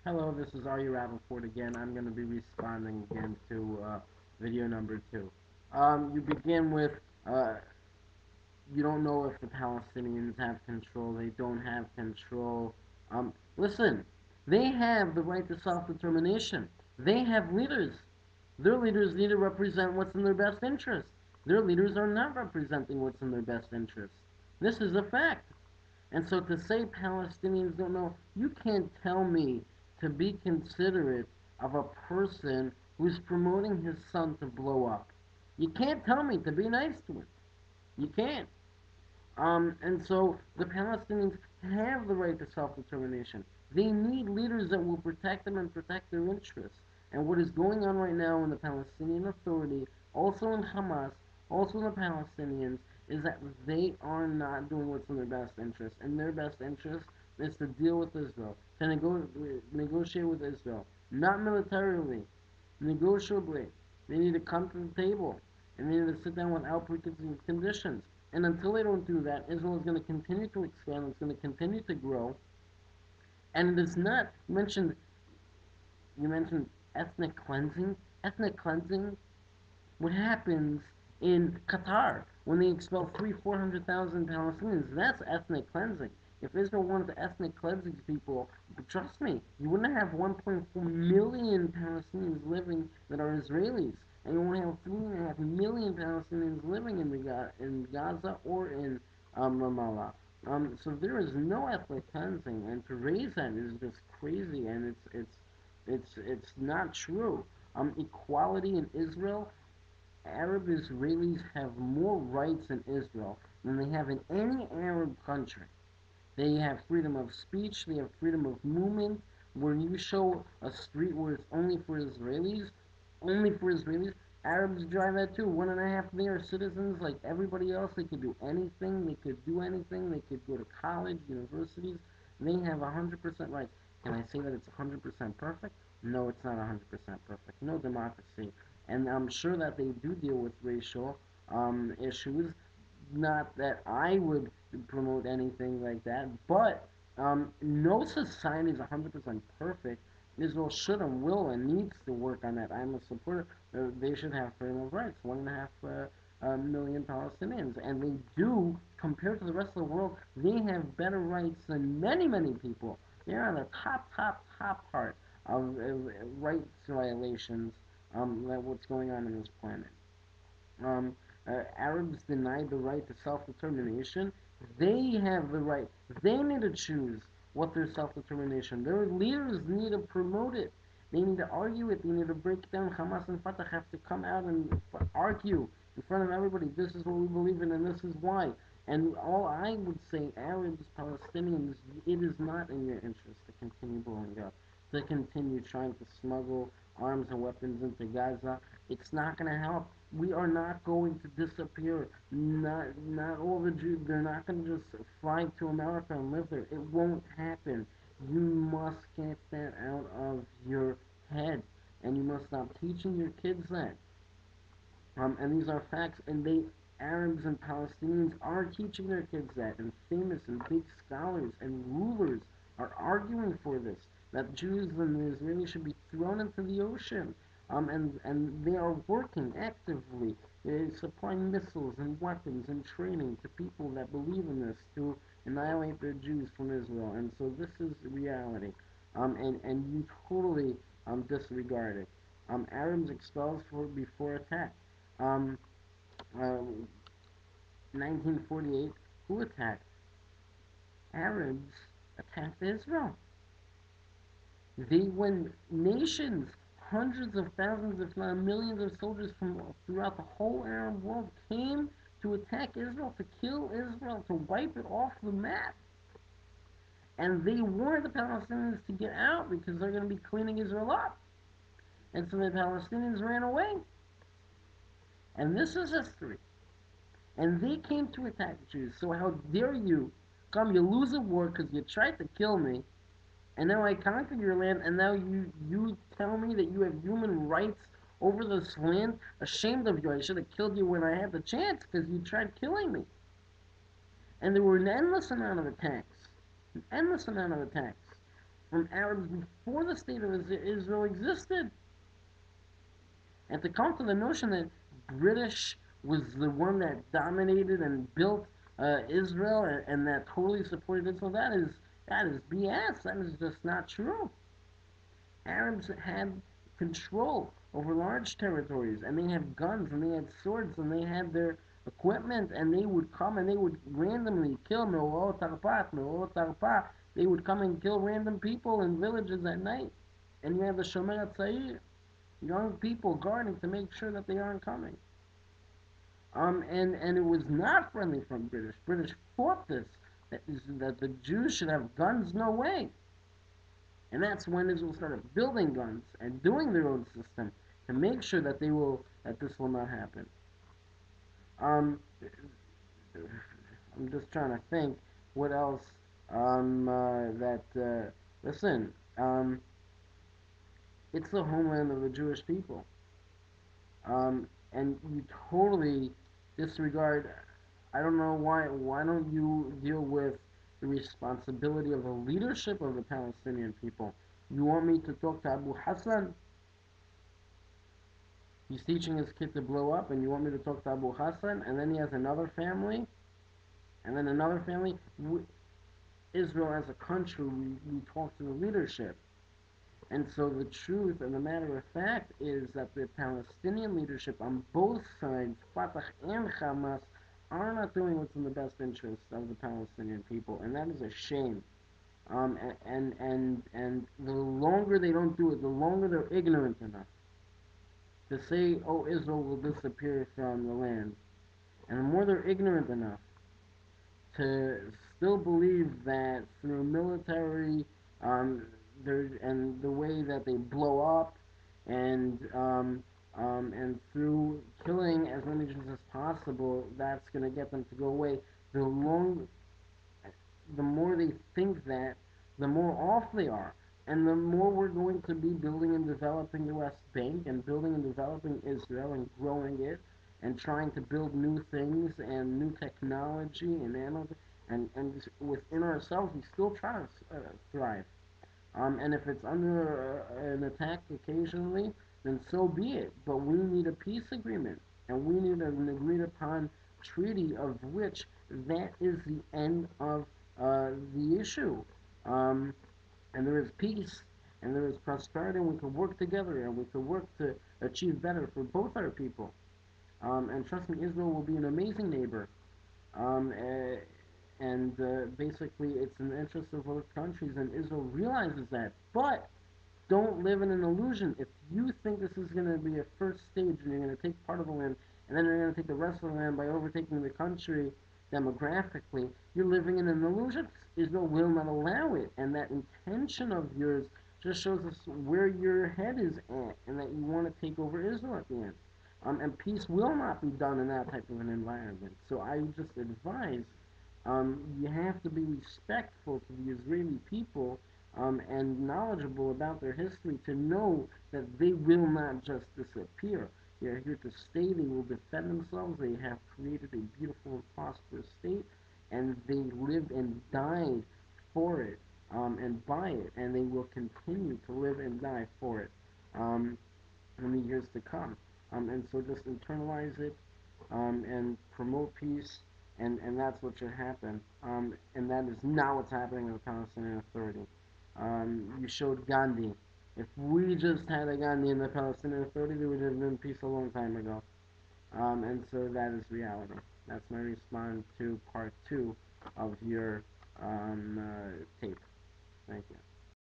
Hello, this is Are You Rappaport again. I'm going to be responding again to video number 2. You begin with, uh, you don't know if the Palestinians have control. They don't have control. Listen, they have the right to self-determination. They have leaders. Their leaders need to represent what's in their best interest. Their leaders are not representing what's in their best interest. This is a fact. And so to say Palestinians don't know, you can't tell me to be considerate of a person who's promoting his son to blow up. You can't tell me to be nice to him. You can't. And so the Palestinians have the right to self-determination. They need leaders that will protect them and protect their interests. And what is going on right now in the Palestinian Authority, also in Hamas, also in the Palestinians, is that they are not doing what's in their best interest. And their best interest is to deal with Israel, to negotiate with Israel, not militarily, negotiably. They need to come to the table, and they need to sit down without preconceived conditions. And until they don't do that, Israel is going to continue to expand. It's going to continue to grow. And it is not you mentioned ethnic cleansing. Ethnic cleansing. What happens in Qatar when they expel 400,000 Palestinians? That's ethnic cleansing. If Israel wanted to ethnic cleanse these people, trust me, you wouldn't have 1.4 million Palestinians living that are Israelis, and you won't have 3.5 million Palestinians living in Gaza or in Ramallah. So there is no ethnic cleansing, and to raise that is just crazy, and it's not true. Equality in Israel, Arab Israelis have more rights in Israel than they have in any Arab country. They have freedom of speech, they have freedom of movement. Where you show a street where it's only for Israelis, Arabs drive that too. 1.5 they are citizens like everybody else. They could do anything, they could do anything, they could go to college, universities. They have 100% rights. Can I say that it's 100% perfect? No, it's not 100% perfect. No democracy. And I'm sure that they do deal with racial issues. Not that I would promote anything like that, but no society is 100% perfect. Israel should and will and needs to work on that. I'm a supporter. They should have freedom of rights. 1.5 million Palestinians, and they do compared to the rest of the world. They have better rights than many people. They're on the top part of rights violations. That what's going on in this planet. um, Arabs denied the right to self-determination. They have the right. They need to choose what their self-determination. Their leaders need to promote it. They need to argue it. They need to break it down. Hamas and Fatah have to come out and argue in front of everybody. This is what we believe in, and this is why. And all I would say, Arabs, Palestinians, it is not in your interest to continue blowing up, to continue trying to smuggle arms and weapons into Gaza. It's not going to help. We are not going to disappear. Not all the Jews. They're not going to just fly to America and live there. It won't happen. You must get that out of your head, and you must stop teaching your kids that. And these are facts, and Arabs and Palestinians are teaching their kids that, and famous and big scholars and rulers are arguing for this, that Jews and the Israelis should be thrown into the ocean. And they are working actively, supplying missiles and weapons and training to people that believe in this to annihilate the Jews from Israel. And so this is reality. And you totally disregard it. Arabs expelled before attack. Um, 1948, who attacked? Arabs attacked Israel. When nations, hundreds of thousands, if not millions of soldiers from throughout the whole Arab world came to attack Israel, to kill Israel, to wipe it off the map. And they warned the Palestinians to get out because they're going to be cleaning Israel up. And so the Palestinians ran away. And this is history. And they came to attack Jews. So how dare you come, you lose a war because you tried to kill me, and now I conquered your land, and now you tell me that you have human rights over this land? Ashamed of you. I should have killed you when I had the chance because you tried killing me. And there were an endless amount of attacks. An endless amount of attacks. from Arabs before the state of Israel existed. And to come to the notion that British was the one that dominated and built Israel and that totally supported Israel, that is BS. That is just not true. Arabs had control over large territories, and they had guns, and they had swords, and they had their equipment, and they would come and they would randomly kill Me'orot Tarpat, Me'orot Tarpa. They would come and kill random people in villages at night. And you have the Shomer Tza'ir, young people guarding to make sure that they aren't coming. And it was not friendly from British. British fought this, that the Jews should have guns, no way. And that's when Israel started building guns and doing their own system to make sure that this will not happen. Um, I'm just trying to think what else. That listen, it's the homeland of the Jewish people. And you totally disregard. I don't know why. Why don't you deal with the responsibility of the leadership of the Palestinian people? You want me to talk to Abu Hassan? He's teaching his kid to blow up, and you want me to talk to Abu Hassan? And then he has another family, and then another family. Israel as a country, we talk to the leadership. And so the truth and the matter of fact is that the Palestinian leadership on both sides, Fatah and Hamas, are not doing what's in the best interest of the Palestinian people, and that is a shame. And the longer they don't do it, the longer they're ignorant enough to say, "Oh, Israel will disappear from the land," and the more they're ignorant enough to still believe that through military um, and the way that they blow up and through killing as many Jews as possible, that's going to get them to go away. The long, the more they think that, the more off they are. And the more we're going to be building and developing the West Bank and building and developing Israel and growing it and trying to build new things and new technology and within ourselves, we still try to thrive. And if it's under an attack occasionally, then so be it. But we need a peace agreement, and we need an agreed upon treaty of which that is the end of the issue. Um, and there is peace, and there is prosperity, and we can work together, and we can work to achieve better for both our people. And trust me, Israel will be an amazing neighbor. And basically, it's in the interest of both countries, and Israel realizes that. But don't live in an illusion. If you think this is going to be a first stage and you're going to take part of the land and then you're going to take the rest of the land by overtaking the country demographically, you're living in an illusion. Israel will not allow it. And that intention of yours just shows us where your head is at and that you want to take over Israel at the end. And peace will not be done in that type of an environment. So I just advise you have to be respectful to the Israeli people and knowledgeable about their history to know that they will not just disappear. They are here to stay. They will defend themselves. They have created a beautiful and prosperous state, and they lived and died for it and by it, and they will continue to live and die for it um, in the years to come. And so just internalize it and promote peace, and that's what should happen. And that is not what's happening with the Palestinian Authority. You showed Gandhi. If we just had a Gandhi in the Palestinian Authority, there would have been peace a long time ago. And so that is reality. That's my response to part two of your tape. Thank you.